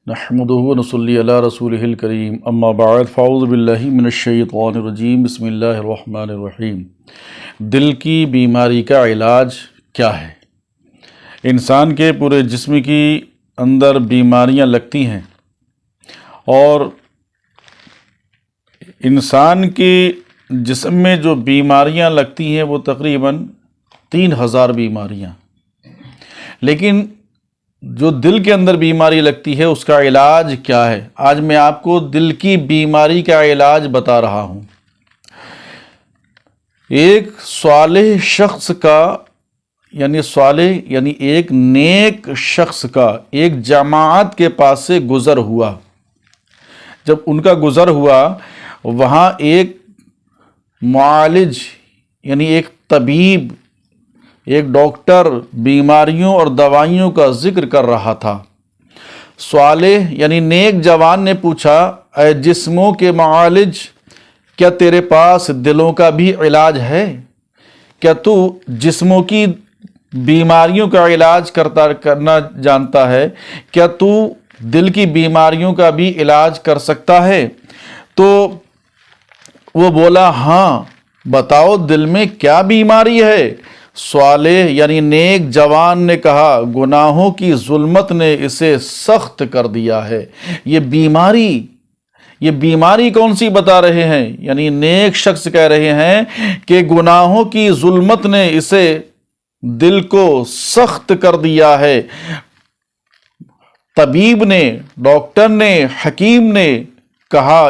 نحمده ونصلی علی رسولہ الکریم اما بعد فاعوذ باللہ من الشیطان الرجیم بسم اللہ الرحمن الرحیم۔ دل کی بیماری کا علاج کیا ہے؟ انسان کے پورے جسم کی اندر بیماریاں لگتی ہیں اور انسان کے جسم میں جو بیماریاں لگتی ہیں وہ تقریباً 3000 بیماریاں، لیکن جو دل کے اندر بیماری لگتی ہے اس کا علاج کیا ہے؟ آج میں آپ کو دل کی بیماری کا علاج بتا رہا ہوں۔ ایک صالح شخص کا یعنی ایک نیک شخص کا ایک جماعت کے پاس سے گزر ہوا۔ جب ان کا گزر ہوا وہاں ایک معالج یعنی ایک طبیب، ایک ڈاکٹر بیماریوں اور دوائیوں کا ذکر کر رہا تھا۔ صالح یعنی نیک جوان نے پوچھا، اے جسموں کے معالج، کیا تیرے پاس دلوں کا بھی علاج ہے؟ کیا تو جسموں کی بیماریوں کا علاج کرنا جانتا ہے؟ کیا تو دل کی بیماریوں کا بھی علاج کر سکتا ہے؟ تو وہ بولا، ہاں بتاؤ دل میں کیا بیماری ہے؟ صالح یعنی نیک جوان نے کہا، گناہوں کی ظلمت نے اسے سخت کر دیا ہے۔ یہ بیماری کون سی بتا رہے ہیں؟ یعنی نیک شخص کہہ رہے ہیں کہ گناہوں کی ظلمت نے اسے دل کو سخت کر دیا ہے۔ طبیب نے، ڈاکٹر نے، حکیم نے کہا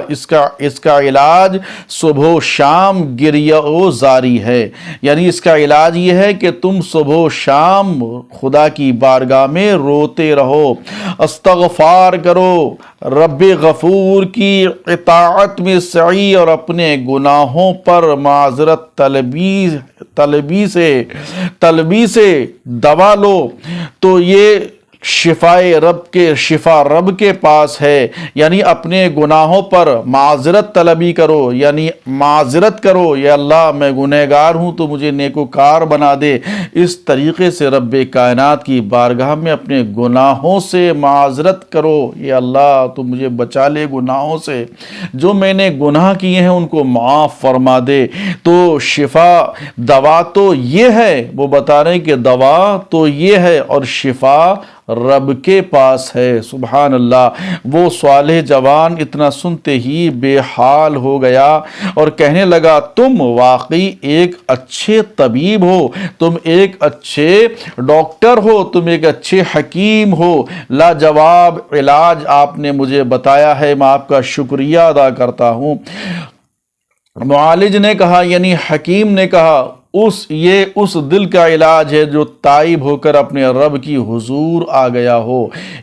اس کا علاج صبح و شام گریہ و زاری ہے۔ یعنی اس کا علاج یہ ہے کہ تم صبح و شام خدا کی بارگاہ میں روتے رہو، استغفار کرو، رب غفور کی اطاعت میں سعی اور اپنے گناہوں پر معذرت طلبی سے دوا لو، تو یہ شفا رب کے پاس ہے۔ یعنی اپنے گناہوں پر معذرت طلبی کرو، یعنی معذرت کرو، یا اللہ میں گنہگار ہوں تو مجھے نیکوکار بنا دے۔ اس طریقے سے رب کائنات کی بارگاہ میں اپنے گناہوں سے معذرت کرو، یا اللہ تو مجھے بچا لے گناہوں سے، جو میں نے گناہ کیے ہیں ان کو معاف فرما دے۔ تو دوا تو یہ ہے، وہ بتا رہے ہیں کہ دوا تو یہ ہے اور شفا رب کے پاس ہے۔ سبحان اللہ۔ وہ صالح جوان اتنا سنتے ہی بے حال ہو گیا اور کہنے لگا، تم واقعی ایک اچھے طبیب ہو، تم ایک اچھے ڈاکٹر ہو، تم ایک اچھے حکیم ہو، لاجواب علاج آپ نے مجھے بتایا ہے، میں آپ کا شکریہ ادا کرتا ہوں۔ معالج نے کہا یعنی حکیم نے کہا، یہ اس دل کا علاج ہے جو تائب ہو کر اپنے رب کی حضور آ گیا ہو۔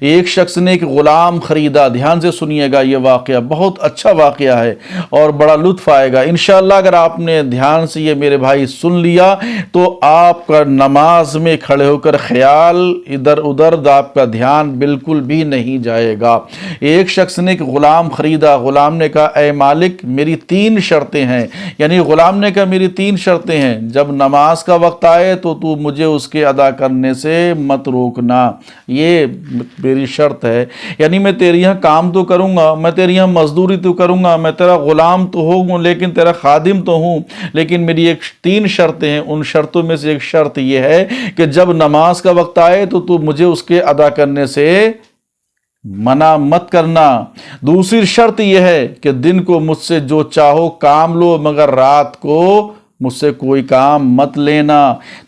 ایک شخص نے ایک غلام خریدا۔ دھیان سے سنیے گا، یہ واقعہ بہت اچھا واقعہ ہے اور بڑا لطف آئے گا انشاءاللہ۔ اگر آپ نے دھیان سے یہ میرے بھائی سن لیا تو آپ کا نماز میں کھڑے ہو کر خیال ادھر ادھر، آپ کا دھیان بالکل بھی نہیں جائے گا۔ ایک شخص نے ایک غلام خریدا۔ غلام نے کہا، اے مالک میری 3 شرطیں ہیں۔ یعنی غلام نے کہا میری 3 شرطیں ہیں، جب نماز کا وقت آئے تو مجھے اس کے ادا کرنے سے مت روکنا، یہ میری شرط ہے۔ یعنی میں تیرے یہاں کام تو کروں گا، میں تیرے یہاں مزدوری تو کروں گا، میں تیرا غلام تو ہوں لیکن تیرا خادم تو ہوں، لیکن میری 3 شرطیں ہیں۔ ان شرطوں میں سے ایک شرط یہ ہے کہ جب نماز کا وقت آئے تو مجھے اس کے ادا کرنے سے منع مت کرنا۔ دوسری شرط یہ ہے کہ دن کو مجھ سے جو چاہو کام لو، مگر رات کو مجھ سے کوئی کام مت لینا۔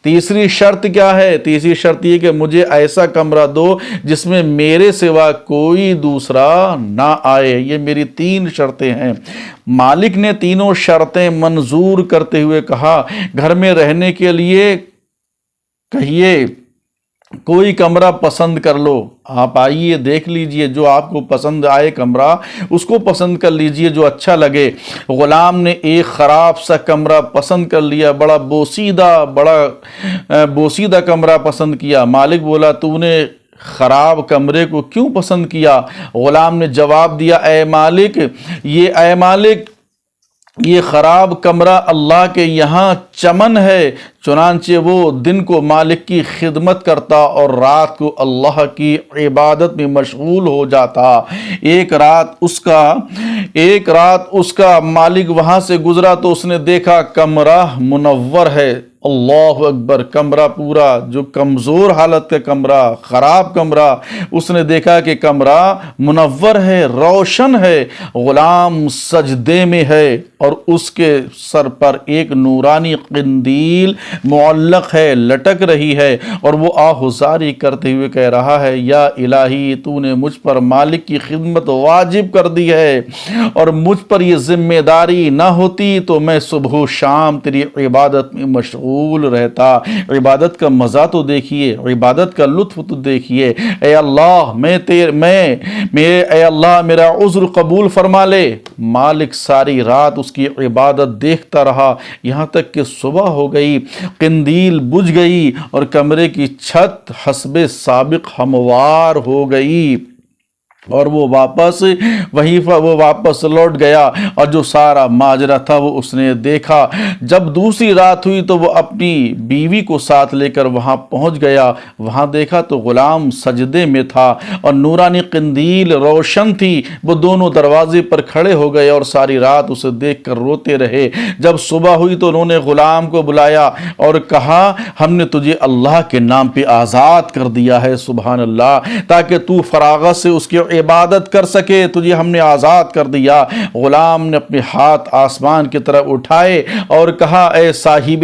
تیسری شرط کیا ہے؟ تیسری شرط یہ کہ مجھے ایسا کمرہ دو جس میں میرے سوا کوئی دوسرا نہ آئے۔ یہ میری 3 شرطیں ہیں۔ مالک نے تینوں شرطیں منظور کرتے ہوئے کہا، گھر میں رہنے کے لیے کہیے کوئی کمرہ پسند کر لو، آپ آئیے دیکھ لیجئے، جو آپ کو پسند آئے کمرہ اس کو پسند کر لیجئے جو اچھا لگے۔ غلام نے ایک خراب سا کمرہ پسند کر لیا، بڑا بوسیدہ کمرہ پسند کیا۔ مالک بولا، تو نے خراب کمرے کو کیوں پسند کیا؟ غلام نے جواب دیا، اے مالک یہ خراب کمرہ اللہ کے یہاں چمن ہے، چنانچہ وہ دن کو مالک کی خدمت کرتا اور رات کو اللہ کی عبادت میں مشغول ہو جاتا۔ ایک رات اس کا مالک وہاں سے گزرا تو اس نے دیکھا کمرہ منور ہے۔ اللہ اکبر! کمرہ پورا جو کمزور حالت کا کمرہ، خراب کمرہ، اس نے دیکھا کہ کمرہ منور ہے، روشن ہے، غلام سجدے میں ہے اور اس کے سر پر ایک نورانی قندیل معلق ہے، لٹک رہی ہے، اور وہ آہوزاری کرتے ہوئے کہہ رہا ہے، یا الہی تو نے مجھ پر مالک کی خدمت واجب کر دی ہے، اور مجھ پر یہ ذمہ داری نہ ہوتی تو میں صبح و شام تیری عبادت میں مشغول رہتا۔ عبادت کا مزہ تو دیکھیے، عبادت کا لطف تو دیکھیے۔ اے اللہ اے اللہ میرا عذر قبول فرما لے۔ مالک ساری رات اس کی عبادت دیکھتا رہا، یہاں تک کہ صبح ہو گئی، قندیل بجھ گئی اور کمرے کی چھت حسب سابق ہموار ہو گئی، اور وہ واپس لوٹ گیا، اور جو سارا ماجرا تھا وہ اس نے دیکھا۔ جب دوسری رات ہوئی تو وہ اپنی بیوی کو ساتھ لے کر وہاں پہنچ گیا، وہاں دیکھا تو غلام سجدے میں تھا اور نورانی قندیل روشن تھی۔ وہ دونوں دروازے پر کھڑے ہو گئے اور ساری رات اسے دیکھ کر روتے رہے۔ جب صبح ہوئی تو انہوں نے غلام کو بلایا اور کہا، ہم نے تجھے اللہ کے نام پہ آزاد کر دیا ہے، سبحان اللہ، تاکہ تو فراغت سے اس کی عبادت کر سکے، تجھے ہم نے آزاد کر دیا۔ غلام نے اپنے ہاتھ آسمان کی طرف اٹھائے اور کہا، اے صاحب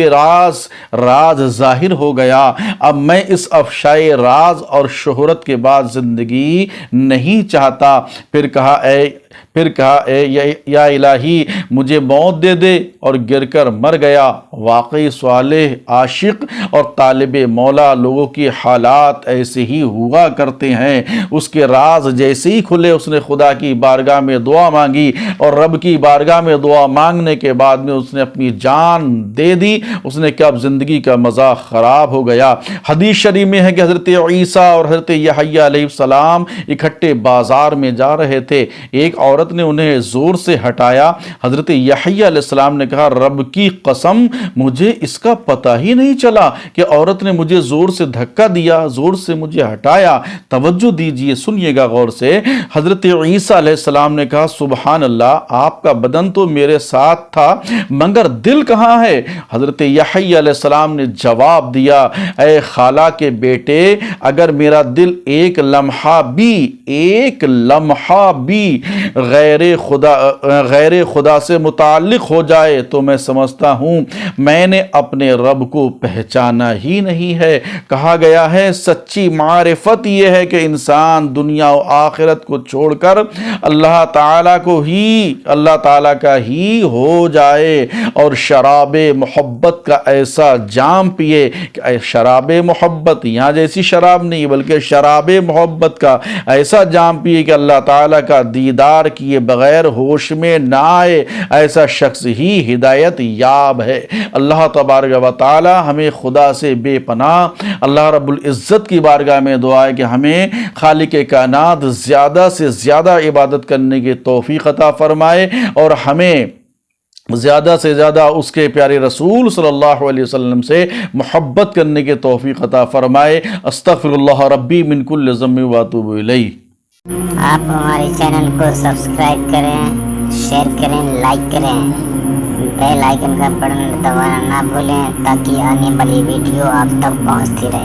راز ظاہر ہو گیا، اب میں اس افشائے راز اور شہرت کے بعد زندگی نہیں چاہتا۔ پھر کہا یا الہی مجھے موت دے دے، اور گر کر مر گیا۔ واقعی صالح عاشق اور طالب مولا لوگوں کی حالات ایسے ہی ہوا کرتے ہیں۔ اس کے راز جیسے ہی کھلے اس نے خدا کی بارگاہ میں دعا مانگی، اور رب کی بارگاہ میں دعا مانگنے کے بعد میں اس نے اپنی جان دے دی۔ اس نے کہا اب زندگی کا مزہ خراب ہو گیا۔ حدیث شریف میں ہے کہ حضرت عیسیٰ اور حضرت یحییٰ علیہ السلام اکٹھے بازار میں جا رہے تھے، ایک عورت نے انہیں زور سے ہٹایا۔ حضرت یحییٰ علیہ السلام نے کہا، رب کی قسم مجھے اس کا پتہ ہی نہیں چلا کہ عورت نے مجھے زور سے دھکا دیا، زور سے مجھے ہٹایا۔ توجہ دیجئے، سنیے گا غور سے۔ حضرت عیسیٰ علیہ السلام نے کہا، سبحان اللہ، آپ کا بدن تو میرے ساتھ تھا مگر دل کہاں ہے؟ حضرت یحییٰ علیہ السلام نے جواب دیا، اے خالہ کے بیٹے، اگر میرا دل ایک لمحہ بھی غیر خدا سے متعلق ہو جائے تو میں سمجھتا ہوں میں نے اپنے رب کو پہچانا ہی نہیں ہے۔ کہا گیا ہے سچی معرفت یہ ہے کہ انسان دنیا و آخرت کو چھوڑ کر اللہ تعالیٰ کا ہی ہو جائے، اور شراب محبت کا ایسا جام پیے کہ شراب محبت یہاں جیسی شراب نہیں بلکہ شراب محبت کا ایسا جام پیے کہ اللہ تعالیٰ کا دیدار کیے بغیر ہوش میں نہ آئے، ایسا شخص ہی ہدایت یاب ہے۔ اللہ تبارک و تعالی ہمیں خدا سے بے پناہ اللہ رب العزت کی بارگاہ میں دعا ہے کہ ہمیں خالق کائنات زیادہ سے زیادہ عبادت کرنے کی توفیق عطا فرمائے، اور ہمیں زیادہ سے زیادہ اس کے پیارے رسول صلی اللہ علیہ وسلم سے محبت کرنے کی توفیق عطا فرمائے۔ استغفر اللہ ربی من کل ذنب واتوب الیہ۔ آپ ہمارے چینل کو سبسکرائب کریں، شیئر کریں، لائک کریں، بیل آئیکن کا بٹن دبانا نہ بھولیں تاکہ آنے والی ویڈیو آپ تک پہنچتی رہے۔